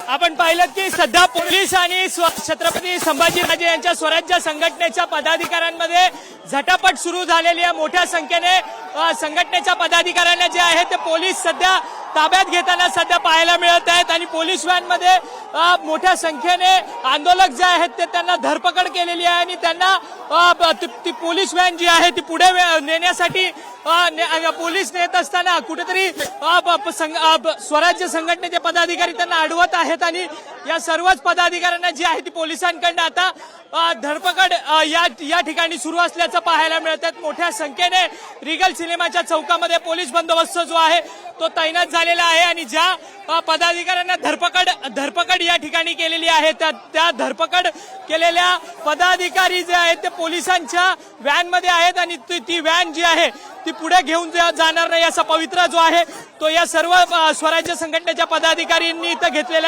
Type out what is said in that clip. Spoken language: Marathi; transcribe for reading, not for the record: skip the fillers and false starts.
आपण पाहिलं की सध्या पोलीस आणि छत्रपती संभाजीराजे यांच्या स्वराज्य संघटनेच्या पदाधिकाऱ्यांमध्ये झटापट सुरू झालेली आहे। मोठ्या संख्येने संघटनेच्या पदाधिकाऱ्यांना जे आहे ते पोलीस सध्या ताब्यात घेताना सध्या पाहायला मिळत आहेत आणि पोलीस व्हॅनमध्ये मोठ्या संख्येने आंदोलक जे आहेत ते त्यांना धरपकड केलेली आहे आणि त्यांना ती पोलीस व्हॅन जी आहे ती पुढे नेण्यासाठी पोलीस नेत असताना कुठेतरी स्वराज्य संघटनेचे पदाधिकारी त्यांना अडवत आहेत आणि या सर्वच पदाधिकाऱ्यांना जी आहे ती पोलिसांकडून आता धरपकड या ठिकाणी सुरू असल्याचं पाहायला मिळत आहे। मोठ्या संख्येने रिगल सिनेमाच्या चौकामध्ये पोलीस बंदोबस्त जो आहे तो तैनात झालेला आहे आणि ज्या पदाधिकाऱ्यांना धरपकड या ठिकाणी केलेली आहे त्या धरपकड केलेल्या पदाधिकारी जे आहेत ते पोलिसांच्या व्हॅनमध्ये आहेत आणि ती व्हॅन जी आहे ती पुढे घेऊन जाणार नाही असा पवित्रा जो आहे तो या सर्व स्वराज्य संघटनेच्या पदाधिकाऱ्यांनी इथं घेतलेला आहे।